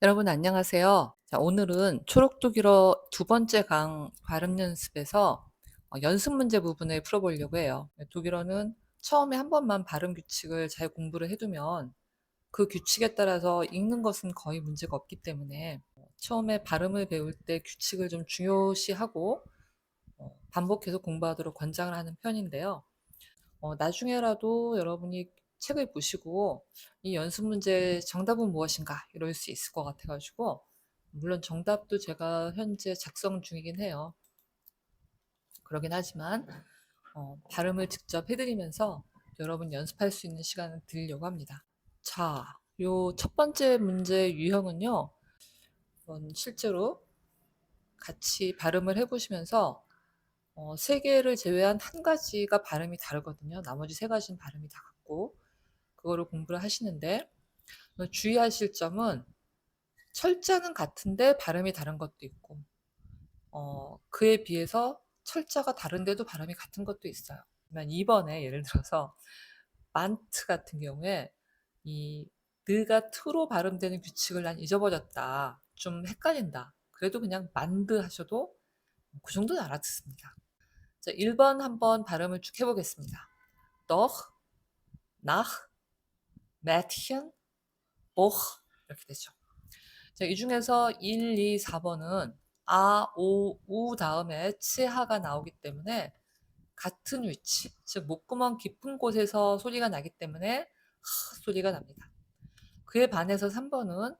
여러분 안녕하세요. 자, 오늘은 초록 독일어 두 번째 강 발음 연습에서 연습 문제 부분을 풀어보려고 해요. 독일어는 처음에 한 번만 발음 규칙을 잘 공부를 해두면 그 규칙에 따라서 읽는 것은 거의 문제가 없기 때문에 처음에 발음을 배울 때 규칙을 좀 중요시하고 반복해서 공부하도록 권장을 하는 편인데요. 나중에라도 여러분이 책을 보시고 이 연습 문제의 정답은 무엇인가 이럴 수 있을 것 같아가지고 물론 정답도 제가 현재 작성 중이긴 해요. 그러긴 하지만 발음을 직접 해드리면서 여러분 연습할 수 있는 시간을 드리려고 합니다. 자, 요 첫 번째 문제 유형은요. 실제로 같이 발음을 해보시면서 세 개를 제외한 한 가지가 발음이 다르거든요. 나머지 세 가지는 발음이 다 같고 그거를 공부를 하시는데 주의하실 점은 철자는 같은데 발음이 다른 것도 있고 그에 비해서 철자가 다른데도 발음이 같은 것도 있어요. 그러면 2번에 예를 들어서 만트 같은 경우에 이 느가 트로 발음되는 규칙을 난 잊어버렸다. 좀 헷갈린다. 그래도 그냥 만드 하셔도 그 정도는 알아듣습니다. 자, 1번 한번 발음을 쭉 해보겠습니다. doch, nach, Mädchen, och 이렇게 되죠. 자, 이 중에서 1, 2, 4번은 아, 오, 우 다음에 츠하가 나오기 때문에 같은 위치, 즉 목구멍 깊은 곳에서 소리가 나기 때문에 하 소리가 납니다. 그에 반해서 3번은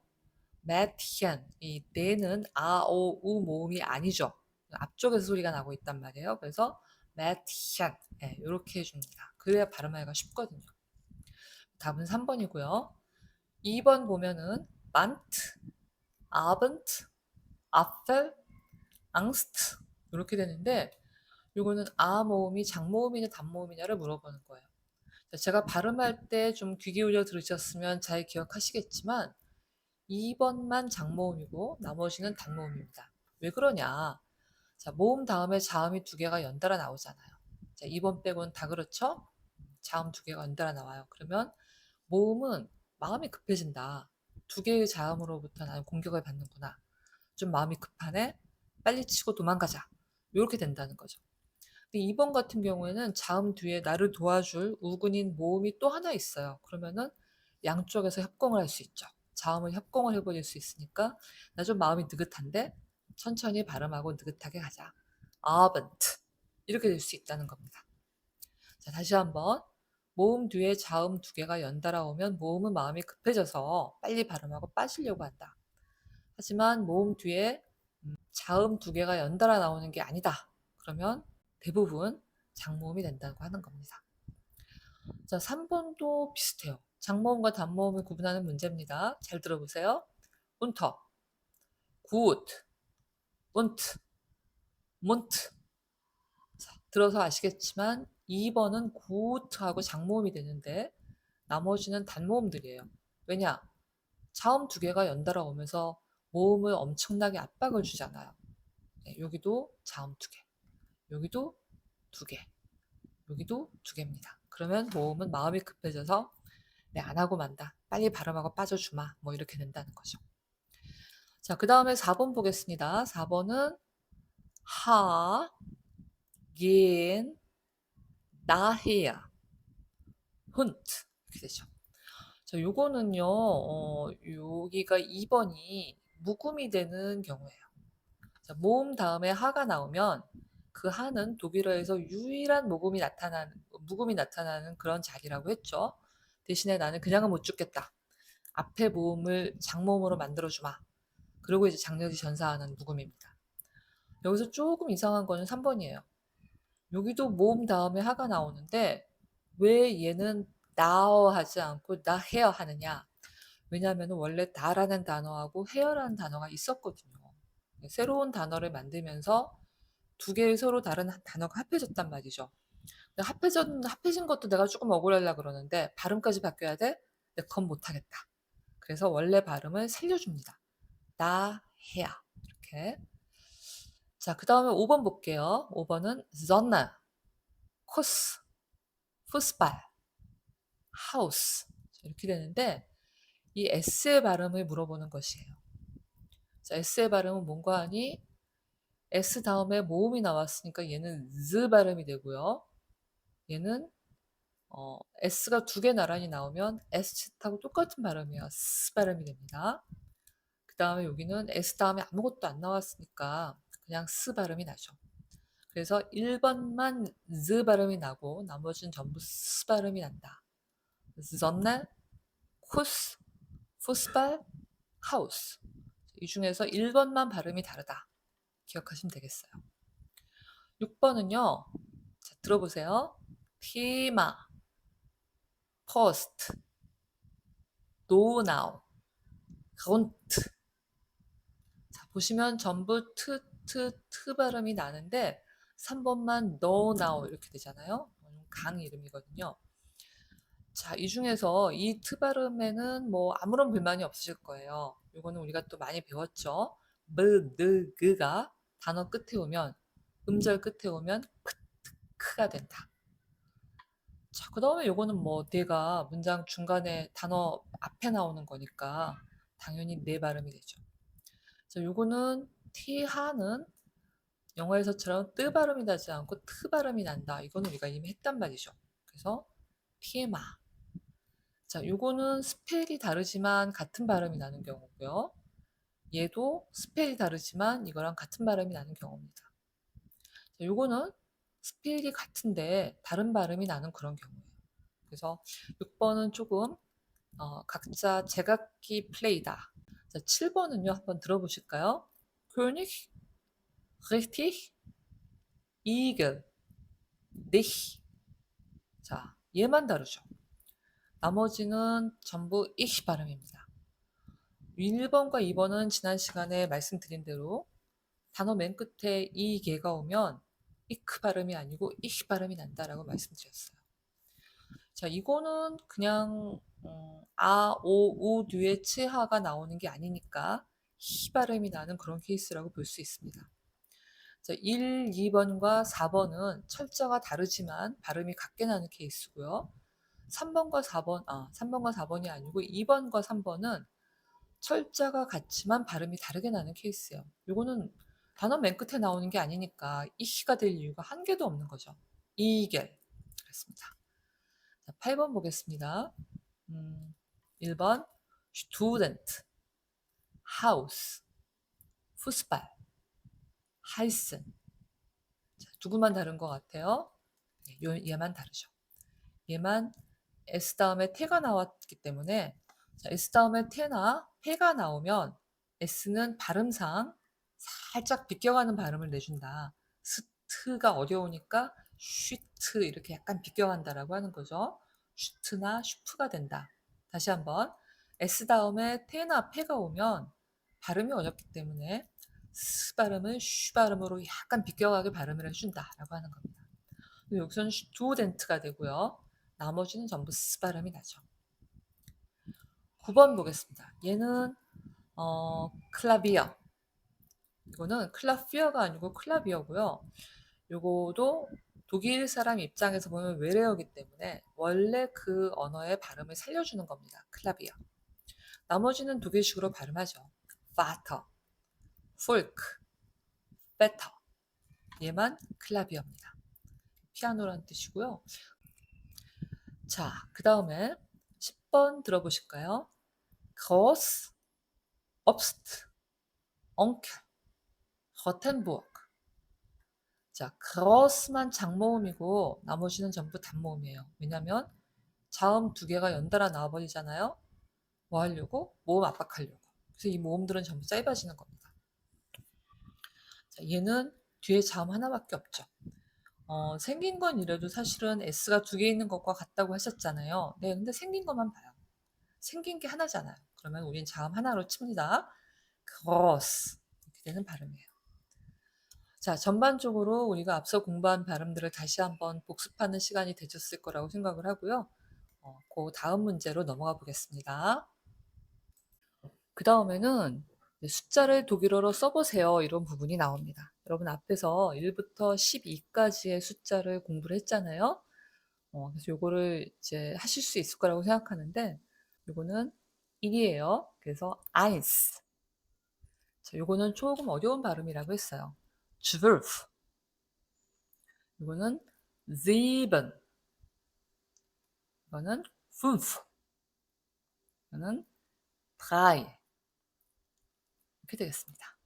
매티안, 이 네는 아, 오, 우 모음이 아니죠. 앞쪽에서 소리가 나고 있단 말이에요. 그래서 매티안, 네, 이렇게 해줍니다. 그래야 발음하기가 쉽거든요. 답은 3번이고요. 2번 보면은 만트, 아벤트, 아펠, 앙스트 이렇게 되는데 이거는 아 모음이 장모음이냐 단모음이냐를 물어보는 거예요. 제가 발음할 때 좀 귀 기울여 들으셨으면 잘 기억하시겠지만 2번만 장모음이고 나머지는 단모음입니다. 왜 그러냐? 자, 모음 다음에 자음이 두 개가 연달아 나오잖아요. 자, 2번 빼고는 다 그렇죠? 자음 두 개가 연달아 나와요. 그러면 모음은 마음이 급해진다. 두 개의 자음으로부터 나는 공격을 받는구나. 좀 마음이 급하네. 빨리 치고 도망가자. 이렇게 된다는 거죠. 근데 2번 같은 경우에는 자음 뒤에 나를 도와줄 우근인 모음이 또 하나 있어요. 그러면은 양쪽에서 협공을 할 수 있죠. 자음을 협공을 해버릴 수 있으니까 나 좀 마음이 느긋한데 천천히 발음하고 느긋하게 가자. 아번트 이렇게 될 수 있다는 겁니다. 자, 다시 한번 모음 뒤에 자음 두 개가 연달아 오면 모음은 마음이 급해져서 빨리 발음하고 빠지려고 한다. 하지만 모음 뒤에 자음 두 개가 연달아 나오는 게 아니다. 그러면 대부분 장모음이 된다고 하는 겁니다. 자, 3번도 비슷해요. 장모음과 단모음을 구분하는 문제입니다. 잘 들어보세요. unter, gut, und, mund. 자, 들어서 아시겠지만 2번은 gut하고 장모음이 되는데 나머지는 단모음들이에요. 왜냐? 자음 두 개가 연달아 오면서 모음을 엄청나게 압박을 주잖아요. 네, 여기도 자음 두 개, 여기도 두 개, 여기도 두 개입니다. 그러면 모음은 마음이 급해져서 네, 안 하고 만다. 빨리 발음하고 빠져주마. 뭐 이렇게 된다는 거죠. 자, 그 다음에 4번 보겠습니다. 4번은 하, 겐, 나해야, 훈트 이렇게 되죠. 자, 요거는요, 여기가 2번이 묵음이 되는 경우예요. 자, 모음 다음에 하가 나오면 그 하는 독일어에서 유일한 묵음이 나타나는 그런 자리라고 했죠. 대신에 나는 그냥은 못 죽겠다. 앞에 모음을 장모음으로 만들어주마. 그리고 이제 장력이 전사하는 묵음입니다. 여기서 조금 이상한 거는 3번이에요. 여기도 모음 다음에 하가 나오는데 왜 얘는 나어 하지 않고 나 헤어 하느냐? 왜냐하면 원래 다라는 단어하고 헤어라는 단어가 있었거든요. 새로운 단어를 만들면서 두 개의 서로 다른 단어가 합해졌단 말이죠. 합해진 것도 내가 조금 억울하려 그러는데 발음까지 바뀌어야 돼? 근데 그건 못하겠다. 그래서 원래 발음을 살려줍니다. 나 해야 이렇게. 자, 그 다음에 5번 볼게요. 5번은 Sonne, Kuss, Fußball, Haus 이렇게 되는데 이 S의 발음을 물어보는 것이에요. 자, S의 발음은 뭔가 하니 S 다음에 모음이 나왔으니까 얘는 Z 발음이 되고요. 얘는 S가 두 개 나란히 나오면 S하고 똑같은 발음이에요. S 발음이 됩니다. 그 다음에 여기는 S 다음에 아무것도 안 나왔으니까 그냥 S 발음이 나죠. 그래서 1번만 Z 발음이 나고 나머지는 전부 S 발음이 난다. 전날, 쿠스, 푸스발, 하우스. 이 중에서 1번만 발음이 다르다. 기억하시면 되겠어요. 6번은요. 자, 들어보세요. 티마, 포스트, 노나우, 론트. 자, 보시면 전부 트 발음이 나는데 3번만 노나우 이렇게 되잖아요. 강 이름이거든요. 자, 이 중에서 이 트 발음에는 뭐 아무런 불만이 없으실 거예요. 이거는 우리가 또 많이 배웠죠. 그가 단어 끝에 오면 음절 끝에 오면 크가 된다. 자, 그 다음에 요거는 뭐 내가 문장 중간에 단어 앞에 나오는 거니까 당연히 내 발음이 되죠. 자, 요거는 티하는 영어에서처럼 뜨 발음이 나지 않고 트 발음이 난다. 이거는 우리가 이미 했단 말이죠. 그래서 티에마. 자, 요거는 스펠이 다르지만 같은 발음이 나는 경우고요. 얘도 스펠이 다르지만 이거랑 같은 발음이 나는 경우입니다. 자, 요거는 스펠이 같은데 다른 발음이 나는 그런 경우예요. 그래서 6번은 조금 각자 제각기 플레이다. 자, 7번은요. 한번 들어보실까요? König, richtig, Igel, dich. 자, 얘만 다르죠. 나머지는 전부 ich 발음입니다. 1번과 2번은 지난 시간에 말씀드린 대로 단어 맨 끝에 이 개가 오면 이크 발음이 아니고 ich 발음이 난다라고 말씀드렸어요. 자, 이거는 그냥 아, 오, 우 뒤에 츠하가 나오는 게 아니니까 히 발음이 나는 그런 케이스라고 볼 수 있습니다. 자, 1, 2번과 4번은 철자가 다르지만 발음이 같게 나는 케이스고요. 3번과 4번, 3번과 4번이 아니고 2번과 3번은 철자가 같지만 발음이 다르게 나는 케이스예요. 이거는 단어 맨 끝에 나오는 게 아니니까 이히가 될 이유가 한 개도 없는 거죠. 이겔. 그렇습니다. 자, 8번 보겠습니다. 1번 student, house, fußball, heißen. 자, 두 분만 다른 것 같아요. 네, 얘만 다르죠. 얘만 S 다음에 태가 나왔기 때문에 자, S 다음에 태나 패가 나오면 S는 발음상 살짝 비껴가는 발음을 내준다. 스트가 어려우니까 슈트 이렇게 약간 비껴간다라고 하는 거죠. 슈트나 슈프가 된다. 다시 한번 S 다음에 태나 패가 오면 발음이 어렵기 때문에 스 발음을 슈 발음으로 약간 비껴가게 발음을 해준다라고 하는 겁니다. 여기서는 슈투덴트가 되고요. 나머지는 전부 스 발음이 나죠. 9번 보겠습니다. 얘는 클라비어. 이거는 클라피어가 아니고 클라비어고요. 요거도 독일 사람 입장에서 보면 외래어기 때문에 원래 그 언어의 발음을 살려주는 겁니다. 클라비어. 나머지는 독일식으로 발음하죠. Vater, Folk, Better. 얘만 클라비어입니다. 피아노라는 뜻이고요. 자, 그 다음에 10번 들어보실까요? Groß, Obst, Onkel, Rottenburg. 자, Groß만 장모음이고 나머지는 전부 단모음이에요. 왜냐면 자음 두 개가 연달아 나와버리잖아요. 뭐 하려고? 모음 압박하려고. 그래서 이 모음들은 전부 짧아지는 겁니다. 자, 얘는 뒤에 자음 하나밖에 없죠. 생긴 건 이래도 사실은 S가 두 개 있는 것과 같다고 하셨잖아요. 네, 근데 생긴 것만 봐요. 생긴 게 하나잖아요. 그러면 우린 자음 하나로 칩니다. gross 이렇게 되는 발음이에요. 자, 전반적으로 우리가 앞서 공부한 발음들을 다시 한번 복습하는 시간이 되셨을 거라고 생각을 하고요. 그 다음 문제로 넘어가 보겠습니다. 그 다음에는 숫자를 독일어로 써보세요. 이런 부분이 나옵니다. 여러분 앞에서 1부터 12까지의 숫자를 공부를 했잖아요. 그래서 요거를 이제 하실 수 있을 거라고 생각하는데 요거는 1이에요. 그래서 1. 자, 요거는 조금 어려운 발음이라고 했어요. 12. 이거는 sieben. 이거는 5. 이거는 3. 이렇게 되겠습니다.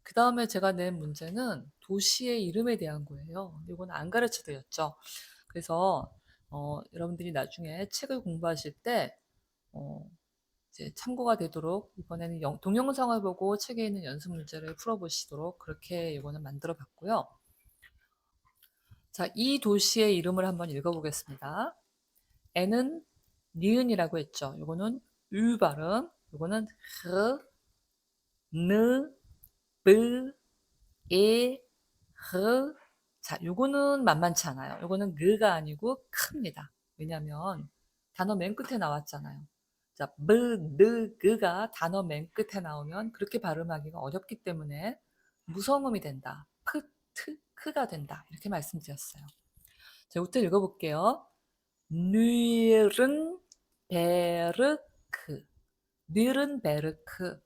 그 다음에 제가 낸 문제는 도시의 이름에 대한 거예요. 이건 안 가르쳐 드렸죠. 그래서 여러분들이 나중에 책을 공부하실 때 이제 참고가 되도록 이번에는 동영상을 보고 책에 있는 연습 문제를 풀어보시도록 그렇게 이거는 만들어 봤고요. 자, 이 도시의 이름을 한번 읽어보겠습니다. N은 니은이라고 했죠. 이거는 유 발음, 이거는 흐, 느, 브, 에, 흐. 자, 요거는 만만치 않아요. 요거는 느가 아니고 크입니다. 왜냐면 단어 맨 끝에 나왔잖아요. 자, 브, 느, 그가 단어 맨 끝에 나오면 그렇게 발음하기가 어렵기 때문에 무성음이 된다. 프, 트, 크가 된다. 이렇게 말씀드렸어요. 자, 이부터 읽어볼게요. 뉘른베르크. 뉘른베르크.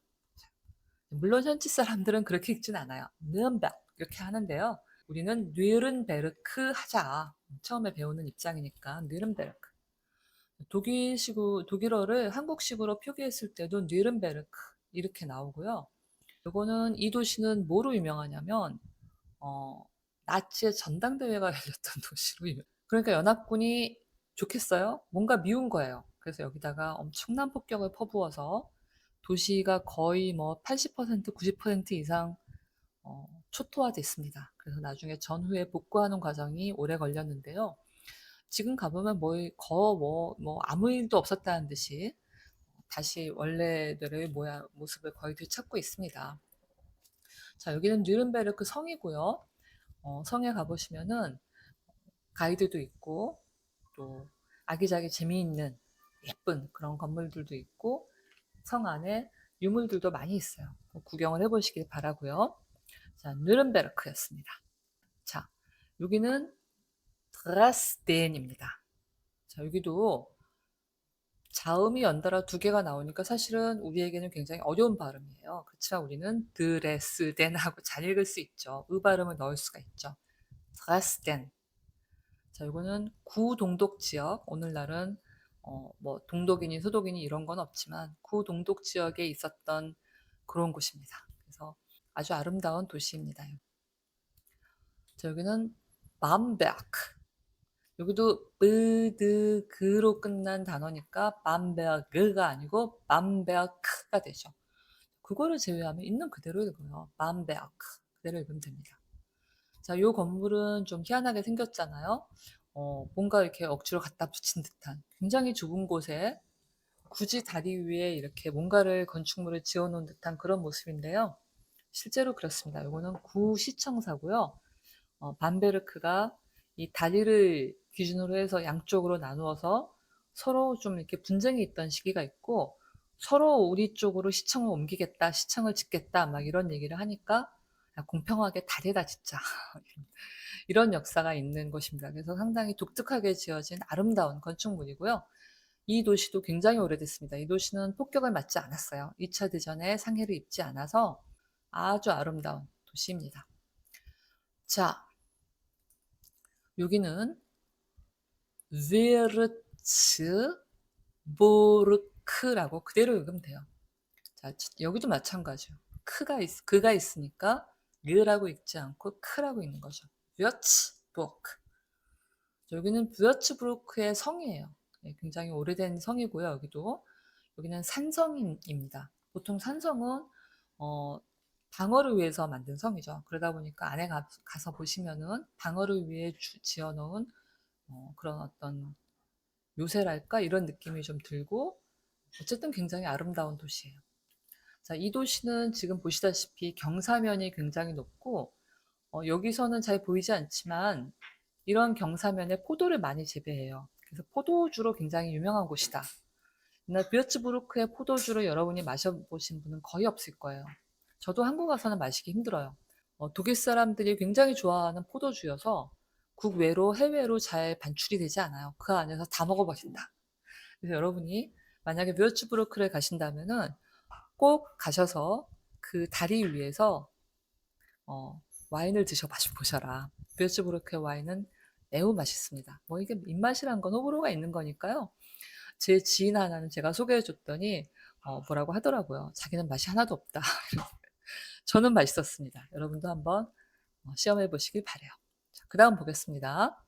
물론 현지 사람들은 그렇게 읽진 않아요. 느른베르 이렇게 하는데요. 우리는 뉘른베르크 하자. 처음에 배우는 입장이니까 뉘른베르크. 독일어를 한국식으로 표기했을 때도 뉘른베르크 이렇게 나오고요. 이거는 이 도시는 뭐로 유명하냐면 어, 나치의 전당대회가 열렸던 도시로 유명. 그러니까 연합군이 좋겠어요? 뭔가 미운 거예요. 그래서 여기다가 엄청난 폭격을 퍼부어서 도시가 거의 뭐 80%, 90% 이상 초토화됐습니다. 그래서 나중에 전후에 복구하는 과정이 오래 걸렸는데요. 지금 가보면 아무 일도 없었다는 듯이 다시 원래대로의 모습을 거의 되찾고 있습니다. 자, 여기는 뉘른베르크 성이고요. 성에 가보시면은 가이드도 있고 또 아기자기 재미있는 예쁜 그런 건물들도 있고 성 안에 유물들도 많이 있어요. 구경을 해보시길 바라고요. 자, 누른베르크였습니다. 자, 여기는 드레스덴입니다. 자, 여기도 자음이 연달아 두 개가 나오니까 사실은 우리에게는 굉장히 어려운 발음이에요. 그렇지만 우리는 드레스덴하고 잘 읽을 수 있죠. 발음을 넣을 수가 있죠. 드레스덴. 자, 이거는 구동독 지역. 오늘날은 뭐 동독이니 서독이니 이런 건 없지만 구동독 지역에 있었던 그런 곳입니다. 그래서 아주 아름다운 도시입니다. 자, 여기는 밤베르크. 여기도 브드 그로 끝난 단어니까 밤베르그가 아니고 밤베르크가 되죠. 그거를 제외하면 있는 그대로 읽어요. 밤베르크. 그대로 읽으면 됩니다. 자, 요 건물은 좀 희한하게 생겼잖아요. 뭔가 이렇게 억지로 갖다 붙인 듯한 굉장히 좁은 곳에 굳이 다리 위에 이렇게 뭔가를 건축물을 지어 놓은 듯한 그런 모습인데요. 실제로 그렇습니다. 요거는 구시청사고요. 반베르크가 이 다리를 기준으로 해서 양쪽으로 나누어서 서로 좀 이렇게 분쟁이 있던 시기가 있고 서로 우리 쪽으로 시청을 옮기겠다, 시청을 짓겠다, 막 이런 얘기를 하니까 야, 공평하게 다리다 짓자. 이런 역사가 있는 곳입니다. 그래서 상당히 독특하게 지어진 아름다운 건축물이고요. 이 도시도 굉장히 오래됐습니다. 이 도시는 폭격을 맞지 않았어요. 2차 대전에 상해를 입지 않아서 아주 아름다운 도시입니다. 자, 여기는 르츠보르크라고 그대로 읽으면 돼요. 자, 여기도 마찬가지요. 그가 있으니까 르라고 읽지 않고 크라고 읽는 거죠. 뷰츠부르크. 여기는 뷰츠부르크의 성이에요. 네, 굉장히 오래된 성이고요. 여기는 산성입니다. 보통 산성은 방어를 위해서 만든 성이죠. 그러다 보니까 안에 가서 보시면은 방어를 위해 지어놓은 그런 어떤 요새랄까 이런 느낌이 좀 들고 어쨌든 굉장히 아름다운 도시예요. 자, 이 도시는 지금 보시다시피 경사면이 굉장히 높고 여기서는 잘 보이지 않지만 이런 경사면에 포도를 많이 재배해요. 그래서 포도주로 굉장히 유명한 곳이다. 옛날 뷰츠부르크의 포도주를 여러분이 마셔보신 분은 거의 없을 거예요. 저도 한국 와서는 마시기 힘들어요. 독일 사람들이 굉장히 좋아하는 포도주여서 국외로 해외로 잘 반출이 되지 않아요. 그 안에서 다 먹어버린다. 그래서 여러분이 만약에 뷰츠부르크를 가신다면은 꼭 가셔서 그 다리 위에서 와인을 드셔 보셔라. 뷰츠부르크의 와인은 매우 맛있습니다. 뭐 이게 입맛이란 건 호불호가 있는 거니까요. 제 지인 하나는 제가 소개해 줬더니 뭐라고 하더라고요. 자기는 맛이 하나도 없다. 저는 맛있었습니다. 여러분도 한번 시험해 보시길 바래요. 자, 그다음 보겠습니다.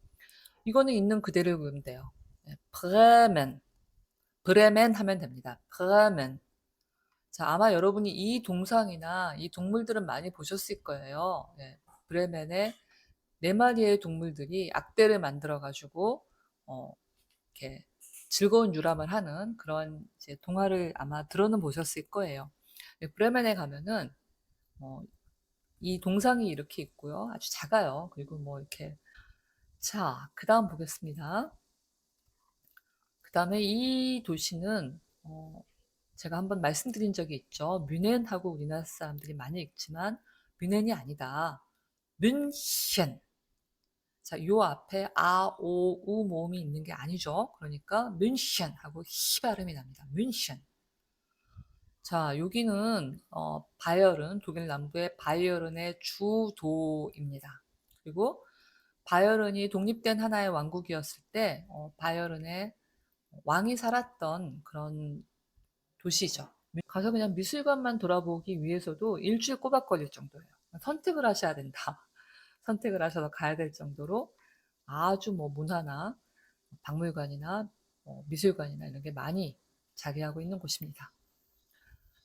이거는 있는 그대로 읽으면 돼요. 네, 브레멘. 브레멘 하면 됩니다. 브레멘. 자, 아마 여러분이 이 동상이나 이 동물들은 많이 보셨을 거예요. 네, 브레멘의 4마리의 동물들이 악대를 만들어 가지고 이렇게 즐거운 유람을 하는 그런 이제 동화를 아마 들어는 보셨을 거예요. 네, 브레멘에 가면은 이 동상이 이렇게 있고요. 아주 작아요. 그리고 뭐 이렇게 자, 그다음 보겠습니다. 그다음에 이 도시는 제가 한번 말씀드린 적이 있죠. 뮌헨하고 우리나라 사람들이 많이 읽지만 뮌헨이 아니다. 뮌셴. 자, 요 앞에 아, 오, 우 모음이 있는 게 아니죠. 그러니까 뮌셴 하고 히 발음이 납니다. 뮌셴. 자, 여기는 바이에른, 독일 남부의 바이에른의 주도입니다. 그리고 바이에른이 독립된 하나의 왕국이었을 때 바이에른의 왕이 살았던 그런 도시죠. 가서 그냥 미술관만 돌아보기 위해서도 일주일 꼬박 걸릴 정도예요. 선택을 하셔야 된다. 선택을 하셔서 가야 될 정도로 아주 뭐 문화나 박물관이나 미술관이나 이런 게 많이 자리하고 있는 곳입니다.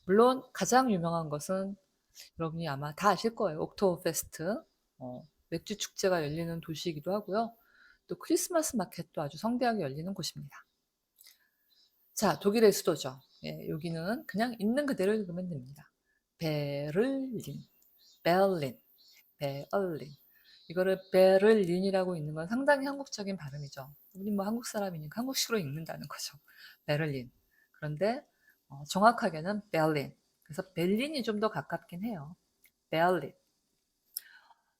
물론 가장 유명한 것은 여러분이 아마 다 아실 거예요. 옥토버 페스트. 맥주 축제가 열리는 도시이기도 하고요. 또 크리스마스 마켓도 아주 성대하게 열리는 곳입니다. 자, 독일의 수도죠. 예, 여기는 그냥 있는 그대로 읽으면 됩니다. 베를린, 베를린, 베를린. 이거를 베를린이라고 읽는 건 상당히 한국적인 발음이죠. 우리 뭐 한국 사람이니까 한국식으로 읽는다는 거죠. 베를린. 그런데 정확하게는 베를린. 그래서 베를린이 좀 더 가깝긴 해요. 베를린.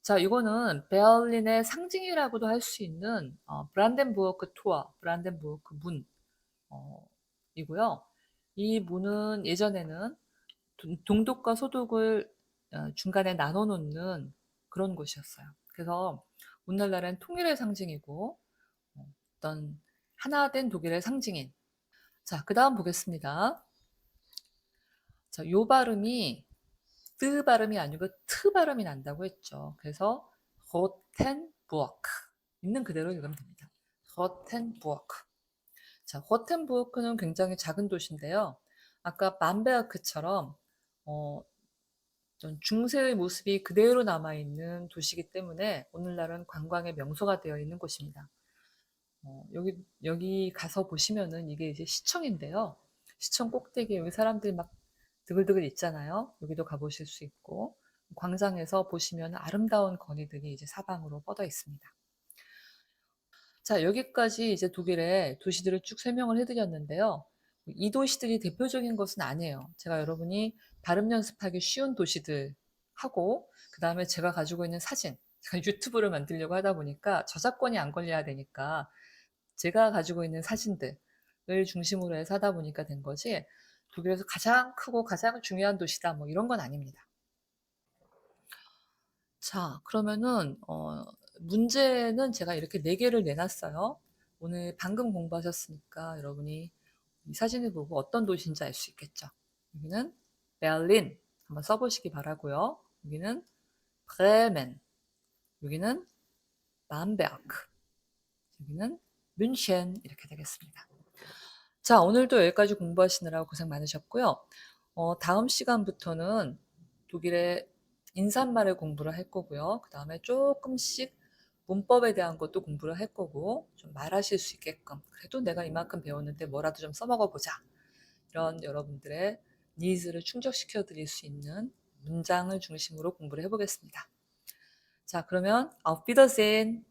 자, 이거는 베를린의 상징이라고도 할 수 있는 브란덴부르크 토어, 브란덴부르크 문 이고요. 이 문은 예전에는 동독과 소독을 중간에 나눠 놓는 그런 곳이었어요. 그래서 오늘날은 통일의 상징이고 어떤 하나된 독일의 상징인. 자, 그다음 보겠습니다. 자, 요 발음이 뜨 발음이 아니고 트 발음이 난다고 했죠. 그래서 호텐부어크 있는 그대로 읽으면 됩니다. 호텐부어크. 자, 호텐부어크는 굉장히 작은 도시인데요. 아까 밤베르크처럼 좀 중세의 모습이 그대로 남아있는 도시이기 때문에 오늘날은 관광의 명소가 되어 있는 곳입니다. 여기 가서 보시면은 이게 이제 시청인데요. 시청 꼭대기에 여기 사람들이 막 드글드글 있잖아요. 여기도 가보실 수 있고, 광장에서 보시면 아름다운 거리들이 이제 사방으로 뻗어 있습니다. 자, 여기까지 이제 독일의 도시들을 쭉 설명을 해드렸는데요. 이 도시들이 대표적인 것은 아니에요. 제가 여러분이 발음 연습하기 쉬운 도시들 하고, 그 다음에 제가 가지고 있는 사진, 제가 유튜브를 만들려고 하다 보니까 저작권이 안 걸려야 되니까 제가 가지고 있는 사진들을 중심으로 해서 하다 보니까 된 거지, 독일에서 가장 크고 가장 중요한 도시다, 뭐 이런 건 아닙니다. 자, 그러면은, 문제는 제가 이렇게 4개를 내놨어요. 오늘 방금 공부하셨으니까 여러분이 이 사진을 보고 어떤 도시인지 알 수 있겠죠. 여기는 베를린 한번 써보시기 바라고요. 여기는 브레멘, 여기는 밤베르크, 여기는 뮌헨 이렇게 되겠습니다. 자, 오늘도 여기까지 공부하시느라고 고생 많으셨고요. 다음 시간부터는 독일의 인사말을 공부를 할 거고요. 그 다음에 조금씩 문법에 대한 것도 공부를 할 거고, 좀 말하실 수 있게끔, 그래도 내가 이만큼 배웠는데 뭐라도 좀 써먹어 보자. 이런 여러분들의 니즈를 충족시켜 드릴 수 있는 문장을 중심으로 공부를 해보겠습니다. 자, 그러면 auf Wiedersehen.